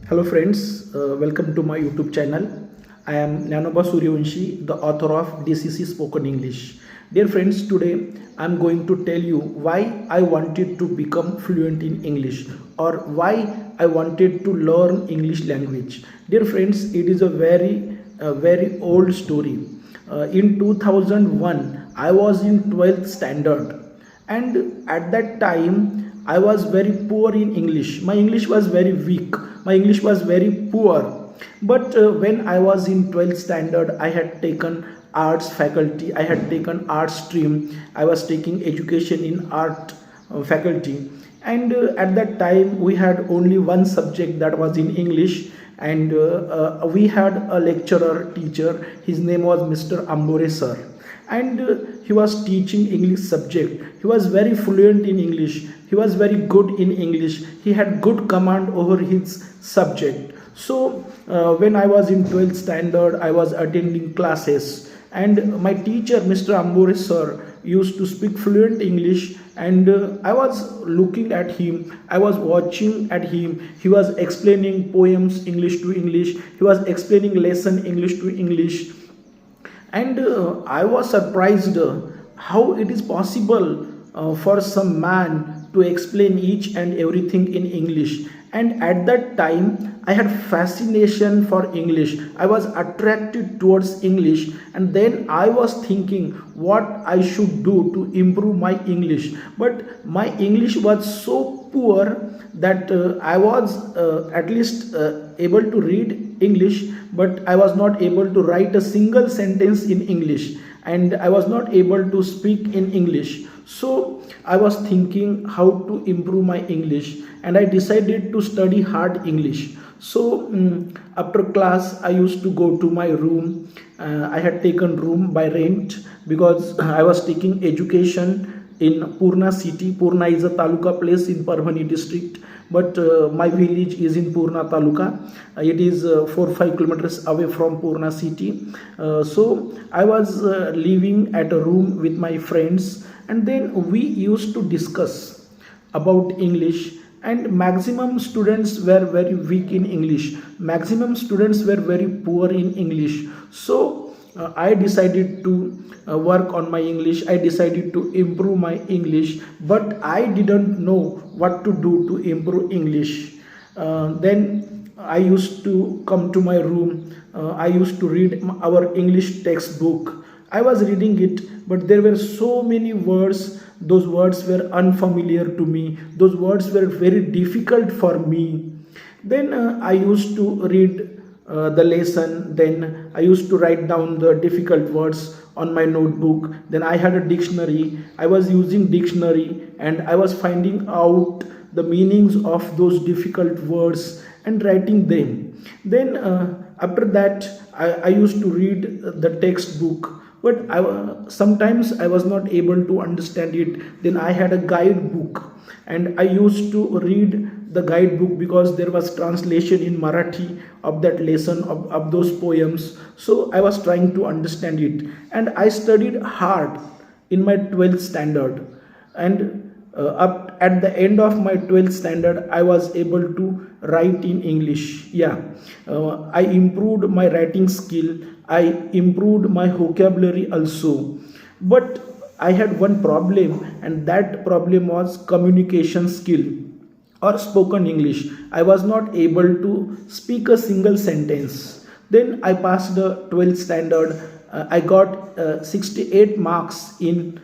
Hello friends, welcome to my YouTube channel. I am Dnyanoba Suryawanshi, the author of DCC Spoken English. Dear friends, today I am going to tell you why I wanted to become fluent in English or why I wanted to learn English language. Dear friends, it is a very old story. In 2001, I was in 12th standard, and at that time I was very poor in English. My English was very weak. My English was very poor. But when I was in 12th standard, I had taken arts faculty. I had taken art stream. I was taking education in art faculty. And at that time, we had only one subject, that was in English. And we had a lecturer, teacher. His name was Mr. Ambore sir, and he was teaching English subject. He was very fluent in English. He was very good in English. He had good command over his subject. So when I was in 12th standard, I was attending classes, and my teacher Mr. Ambore sir used to speak fluent English, and I was looking at him, I was watching at him. He was explaining poems English to English. He was explaining lesson English to English, and I was surprised how it is possible for some man to explain each and everything in English. And at that time, I had fascination for English. I was attracted towards English, and then I was thinking what I should do to improve my English. But my English was so poor that I was at least able to read English, but I was not able to write a single sentence in English, and I was not able to speak in English. So I was thinking how to improve my English, and I decided to study hard English. So after class, I used to go to my room. I had taken room by rent because I was taking education in Purna city. Purna is a taluka place in Parvani district, but my village is in Purna taluka. It is 4-5 kilometers away from Purna city. So I was living at a room with my friends, and then we used to discuss about English. And maximum students were very weak in English. Maximum students were very poor in English. So I decided to work on my English. I decided to improve my English, but I didn't know what to do to improve English. Then I used to come to my room. I used to read our English textbook. I was reading it, but there were so many words. Those words were unfamiliar to me. Those words were very difficult for me. Then I used to read the lesson. Then I used to write down the difficult words on my notebook. Then I had a dictionary. I was using dictionary, and I was finding out the meanings of those difficult words and writing them. Then after that, I used to read the textbook, but sometimes I was not able to understand it. Then I had a guidebook, and I used to read the guidebook because there was translation in Marathi of that lesson, of those poems. So I was trying to understand it, and I studied hard in my 12th standard. And up at the end of my 12th standard, I was able to write in English. Yeah, I improved my writing skill. I improved my vocabulary also. But I had one problem, and that problem was communication skill or spoken English. I was not able to speak a single sentence. Then I passed the 12th standard. I got 68 marks in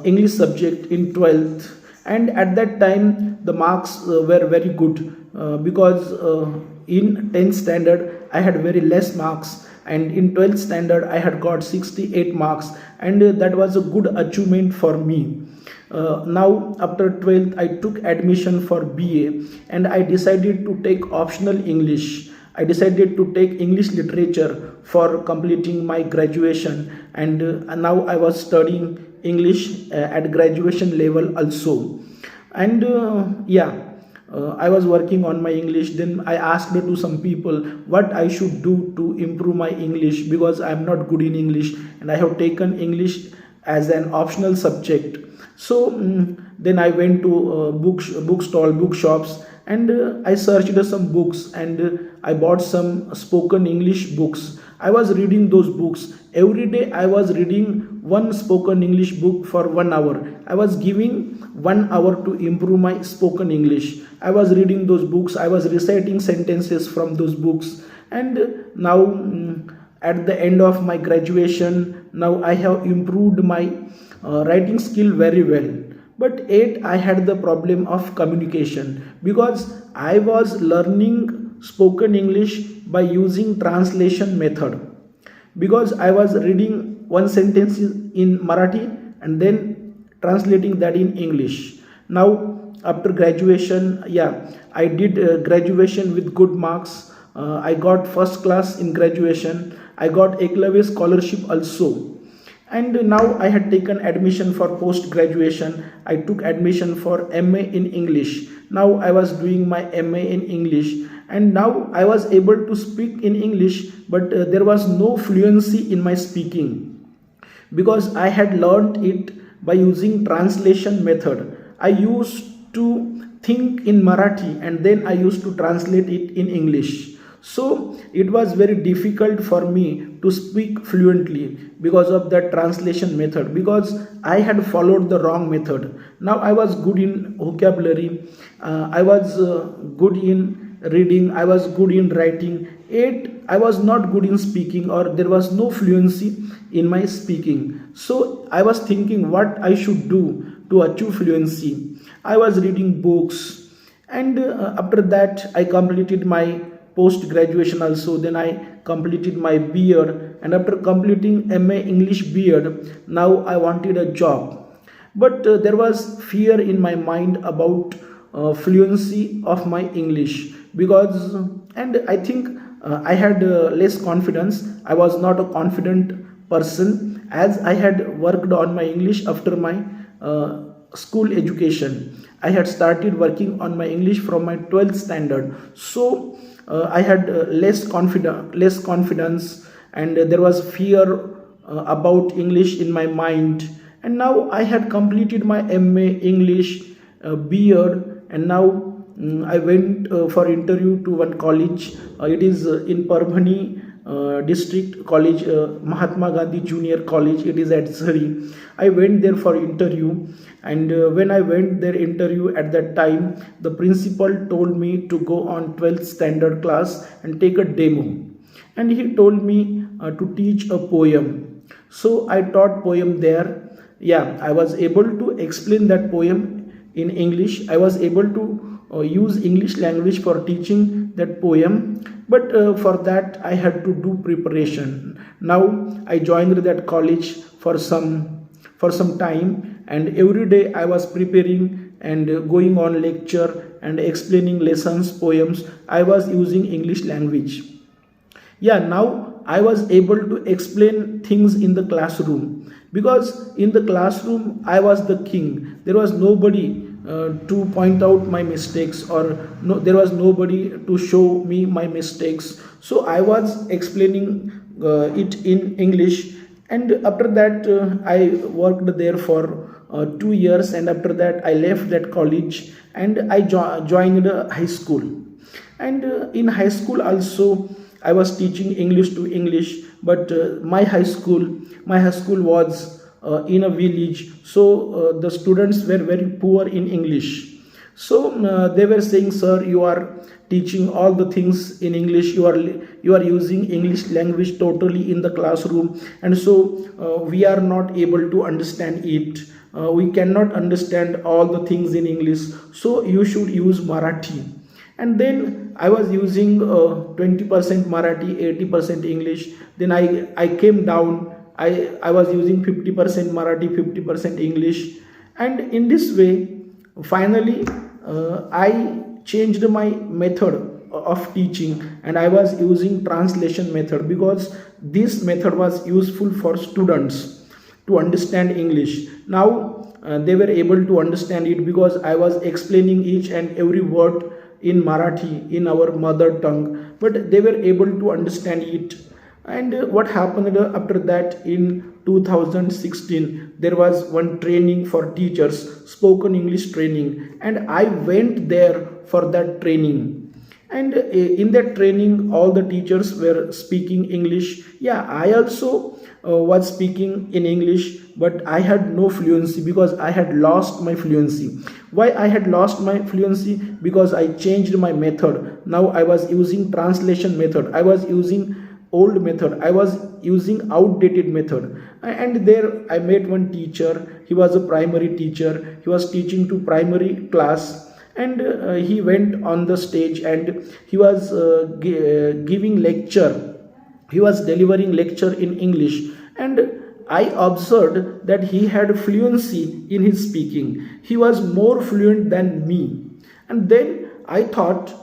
English subject in 12th, and at that time the marks were very good because in 10th standard I had very less marks, and in 12th standard I had got 68 marks, and that was a good achievement for me. Now after 12th, I took admission for BA, and I decided to take optional English. I decided to take English literature for completing my graduation, and now I was studying English at graduation level also. And I was working on my English. Then I asked to some people what I should do to improve my English, because I am not good in English and I have taken English as an optional subject. So then I went to book shops, and I searched some books, and I bought some spoken English books. I was reading those books every day. I was reading one spoken English book for 1 hour. I was giving 1 hour to improve my spoken English. I was reading those books, I was reciting sentences from those books, and now at the end of my graduation, now I have improved my writing skill very well. But yet I had the problem of communication, because I was learning spoken English by using translation method, because I was reading one sentence in Marathi and then translating that in English. Now after graduation, yeah, I did graduation with good marks. I got first class in graduation. I got Eklavya scholarship also. And now I had taken admission for post graduation. I took admission for MA in English. Now I was doing my MA in English, and now I was able to speak in English, but there was no fluency in my speaking, because I had learned it by using translation method. I used to think in Marathi and then I used to translate it in English. So it was very difficult for me to speak fluently because of that translation method, because I had followed the wrong method. Now I was good in vocabulary, I was good in reading, I was good in writing, yet I was not good in speaking, or there was no fluency in my speaking. So I was thinking what I should do to achieve fluency. I was reading books, and after that I completed my post graduation also. Then I completed my B.Ed, and after completing MA English B.Ed, now I wanted a job. But there was fear in my mind about fluency of my English, because and I think I had less confidence. I was not a confident person, as I had worked on my English after my school education. I had started working on my English from my 12th standard. So I had less confidence, and there was fear about English in my mind. And now I had completed my MA English B.Ed, and now I went for interview to one college. It is in Parbhani district college, Mahatma Gandhi Junior College. It is at Zari. I went there for interview, and when I went there interview, at that time the principal told me to go on 12th standard class and take a demo, and he told me to teach a poem. So I taught poem there. Yeah, I was able to explain that poem in English. I was able to use English language for teaching that poem, but for that I had to do preparation. Now I joined that college for some time, and every day I was preparing and going on lecture and explaining lessons, poems. I was using English language. Yeah, now I was able to explain things in the classroom, because in the classroom I was the king. There was nobody to point out my mistakes, or no, there was nobody to show me my mistakes. So I was explaining it in English, and after that I worked there for 2 years, and after that I left that college and I joined high school. And in high school also I was teaching English to English, but my high school was in a village, so the students were very poor in English. So they were saying, sir, you are teaching all the things in English, you are using English language totally in the classroom, and so we are not able to understand it. We cannot understand all the things in English, so you should use Marathi. And then I was using 20% Marathi, 80% English. Then I came down. I was using 50% Marathi, 50% English. And in this way, finally, I changed my method of teaching, and I was using translation method, because this method was useful for students to understand English. Now they were able to understand it, because I was explaining each and every word in Marathi, in our mother tongue, but they were able to understand it. And what happened after that, in 2016 there was one training for teachers, spoken English training, and I went there for that training. And in that training all the teachers were speaking English. Yeah, I also was speaking in English, but I had no fluency because I had lost my fluency. Why I had lost my fluency? Because I changed my method. Now I was using translation method, I was using old method, I was using outdated method. And there I met one teacher. He was a primary teacher, he was teaching to primary class. And he went on the stage and he was giving lecture, he was delivering lecture in English. And I observed that he had fluency in his speaking, he was more fluent than me. And then I thought,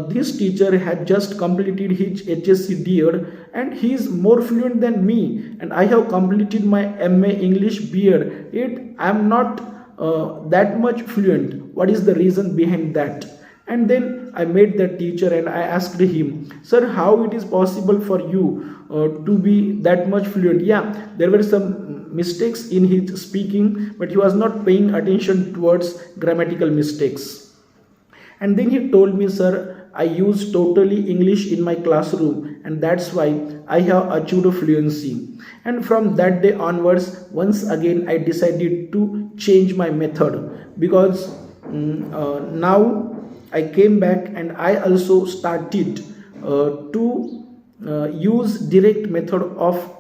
this teacher had just completed his HSC D.Ed and he is more fluent than me, and I have completed my MA English B.Ed, yet I am not that much fluent. What is the reason behind that? And then I met that teacher and I asked him, sir, how it is possible for you to be that much fluent? Yeah, there were some mistakes in his speaking, but he was not paying attention towards grammatical mistakes. And then he told me, sir, I use totally English in my classroom, and that's why I have achieved fluency. And from that day onwards, once again I decided to change my method, because now I came back and I also started to use direct method of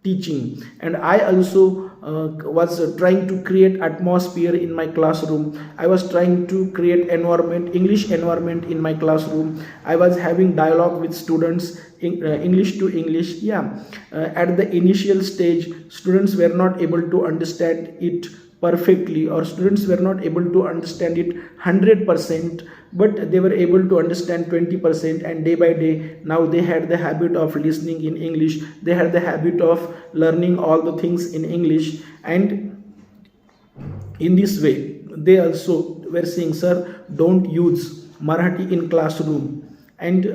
teaching. And I also was trying to create atmosphere in my classroom, I was trying to create environment, English environment in my classroom. I was having dialogue with students in English to English. Yeah, at the initial stage students were not able to understand it perfectly, or students were not able to understand it 100%, but they were able to understand 20%. And day by day now they had the habit of listening in English, they had the habit of learning all the things in English. And in this way they also were saying, sir, don't use Marathi in classroom. And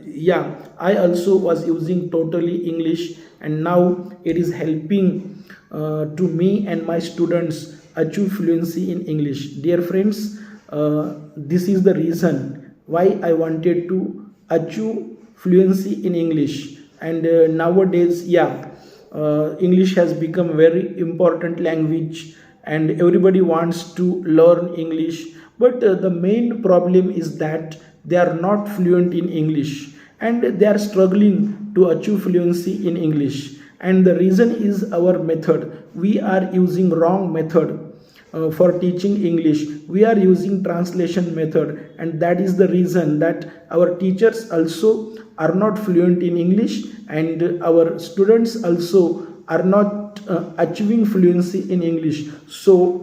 yeah, I also was using totally English, and now it is helping to me and my students achieve fluency in English. Dear friends, this is the reason why I wanted to achieve fluency in English. And nowadays, yeah, English has become a very important language and everybody wants to learn English. But the main problem is that they are not fluent in English and they are struggling to achieve fluency in English. And the reason is our method. We are using wrong method for teaching English. We are using translation method, and that is the reason that our teachers also are not fluent in English, and our students also are not achieving fluency in English. So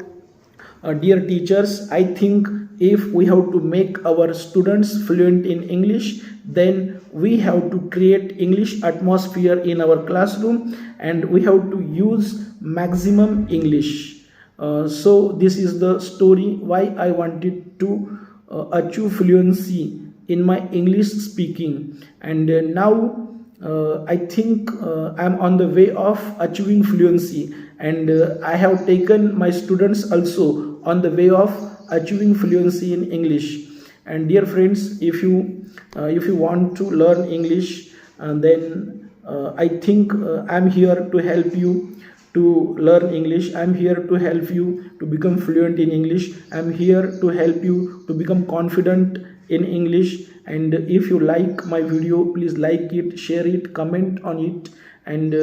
dear teachers, I think if we have to make our students fluent in English, then we have to create English atmosphere in our classroom, and we have to use maximum English. So this is the story why I wanted to achieve fluency in my English speaking. And now I think I am on the way of achieving fluency, and I have taken my students also on the way of achieving fluency in English. And dear friends, if you want to learn English, then I think I'm here to help you to learn English. I'm here to help you to become fluent in English. I'm here to help you to become confident in English. And if you like my video, please like it, share it, comment on it. And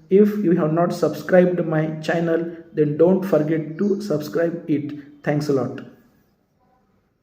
if you have not subscribed my channel, then don't forget to subscribe it. Thanks a lot.